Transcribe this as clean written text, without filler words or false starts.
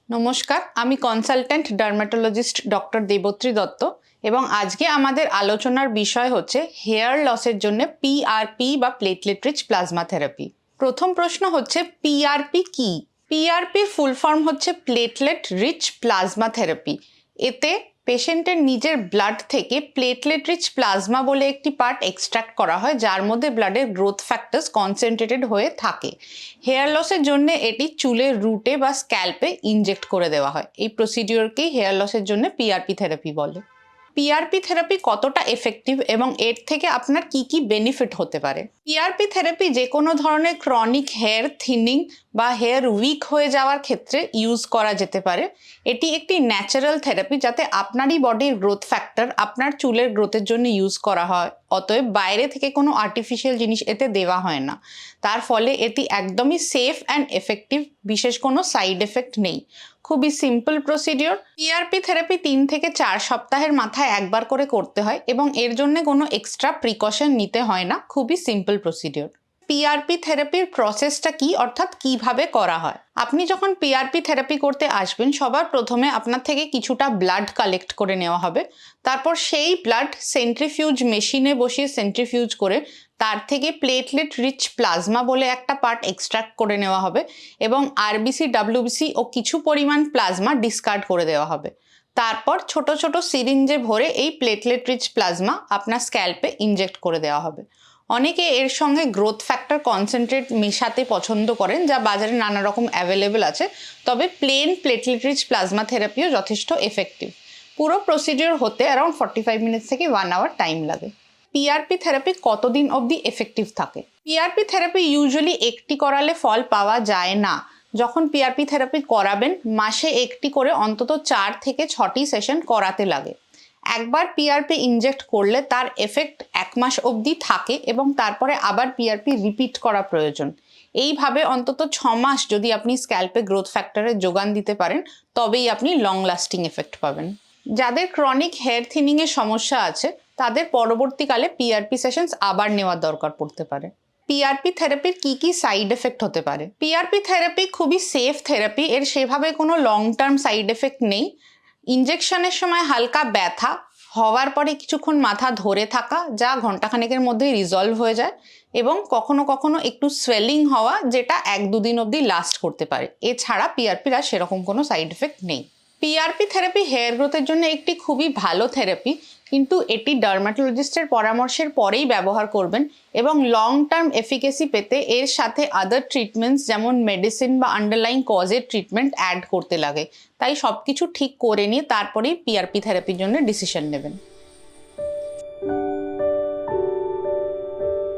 নমস্কার, আমি consultant dermatologist doctor Debatri Dutta এবং আজকে আমাদের আলোচনার বিষয় হচ্ছে হেয়ার লসের জন্য পিআরপি বা প্লেটলেট রিচ প্লাজমা থেরাপি। প্রথম প্রশ্ন হচ্ছে পিআরপি কি? পিআরপির ফুল ফর্ম হচ্ছে প্লেটলেট রিচ প্লাজমা থেরাপি। এতে পেশেন্টের নিজের ব্লাড থেকে প্লেটলেট রিচ প্লাজমা বলে একটি পার্ট এক্সট্রাক্ট করা হয়, যার মধ্যে ব্লাডের গ্রোথ ফ্যাক্টরস কনসেন্ট্রেটেড হয়ে থাকে। হেয়ার লসের জন্য এটি চুলের রুটে বা স্ক্যাল্পে ইনজেক্ট করে দেওয়া হয়। এই প্রসিডিওরকেই হেয়ার লসের জন্য পিআরপি থেরাপি বলে। পিআরপি থেরাপি কতটা এফেক্টিভ এবং এর থেকে আপনার কি কি বেনিফিট হতে পারে? পিআরপি থেরাপি যে কোনো ধরনের ক্রনিক হেয়ার থিনিং বা হেয়ার উইক হয়ে যাওয়ার ক্ষেত্রে ইউজ করা যেতে পারে। এটি একটি ন্যাচারাল থেরাপি, যাতে আপনারই বডির গ্রোথ ফ্যাক্টর আপনার চুলের গ্রোথের জন্য ইউজ করা হয়। অতএব বাইরে থেকে কোনো আর্টিফিশিয়াল জিনিস এতে দেওয়া হয় না। তার ফলে এটি একদমই সেফ অ্যান্ড এফেক্টিভ, বিশেষ কোনো সাইড এফেক্ট নেই। খুবই সিম্পল প্রসিডিওর। পিআরপি থেরাপি 3 থেকে 4 সপ্তাহের মাথায় একবার করে করতে হয় এবং এর জন্য কোনো এক্সট্রা প্রিকশন নিতে হয় না। খুবই সিম্পল প্রসিডিওর। পিআরপি থেরাপির প্রসেসটা কি, অর্থাৎ কিভাবে করা হয়? আপনি যখন পিআরপি থেরাপি করতে আসবেন, সবার প্রথমে আপনার থেকে কিছুটা ব্লাড কালেক্ট করে নেওয়া হবে। তারপর সেই ব্লাড সেন্ট্রিফিউজ মেশিনে বসিয়ে সেন্ট্রিফিউজ করে তার থেকে প্লেটলেট রিচ প্লাজমা বলে একটা পার্ট এক্সট্রাক্ট করে নেওয়া হবে এবং আরবিসি, ডাব্লিউবিসি ও কিছু পরিমাণ প্লাজমা ডিসকার্ড করে দেওয়া হবে। তারপর ছোট ছোট সিরিঞ্জে ভরে এই প্লেটলেট রিচ প্লাজমা আপনার স্ক্যাল্পে ইনজেক্ট করে দেওয়া হবে। অনেকে এর সঙ্গে গ্রোথ ফ্যাক্টর কনসেন্ট্রেট মেশাতে পছন্দ করেন, যা বাজারে নানা রকম অ্যাভেলেবেল আছে। তবে প্লেন প্লেটলেট রিচ প্লাজমা থেরাপিও যথেষ্ট এফেক্টিভ। পুরো প্রসিডিওর হতে অ্যারাউন্ড 45 মিনিটস থেকে 1 আওয়ার টাইম লাগে। পিআরপি থেরাপি কতদিন অবধি এফেক্টিভ থাকে? পিআরপি থেরাপি ইউজুয়ালি একটি করালে ফল পাওয়া যায় না। যখন পিআরপি থেরাপি করাবেন, মাসে একটি করে অন্তত 4 থেকে 6টি সেশন করাতে লাগে। একবার পিআরপি ইনজেক্ট করলে তার এফেক্ট 1 মাস অবধি থাকে এবং তারপরে আবার পিআরপি রিপিট করা প্রয়োজন। এইভাবে অন্তত 6 মাস যদি আপনি স্ক্যাল্পে গ্রোথ ফ্যাক্টরের যোগান দিতে পারেন, তবেই আপনি লং লাস্টিং এফেক্ট পাবেন। যাদের ক্রনিক হেয়ার থিনিংয়ের সমস্যা আছে, তাদের পরবর্তীকালে পিআরপি সেশনস আবার নেওয়ার দরকার পড়তে পারে। পিআরপি থেরাপির কি কি সাইড এফেক্ট হতে পারে? পিআরপি থেরাপি খুবই সেফ থেরাপি। এর সেভাবে কোনো লং টার্ম সাইড এফেক্ট নেই। ইনজেকশনের সময় হালকা ব্যথা হওয়ার পরে কিছুক্ষণ মাথা ধরে থাকা, যা ঘন্টাখানেকের মধ্যেই রিজলভ হয়ে যায়, এবং কখনো কখনো একটু সোয়েলিং হওয়া, যেটা 1-2 দিন অবধি লাস্ট করতে পারে। এছাড়া পিআরপির আর সেরকম কোনো সাইড এফেক্ট নেই। পিআরপি থেরাপি হেয়ার গ্রোথের জন্য একটি খুবই ভালো থেরাপি, কিন্তু এটি ডার্মাটোলজিস্টের পরামর্শের পরেই ব্যবহার করবেন এবং লং টার্ম এফিকেসি পেতে এর সাথে আদার ট্রিটমেন্টস যেমন মেডিসিন বা আন্ডারলাইং কজের ট্রিটমেন্ট অ্যাড করতে লাগে। তাই সব কিছু ঠিক করে নিয়ে তারপরেই পিআরপি থেরাপির জন্য ডিসিশন নেবেন।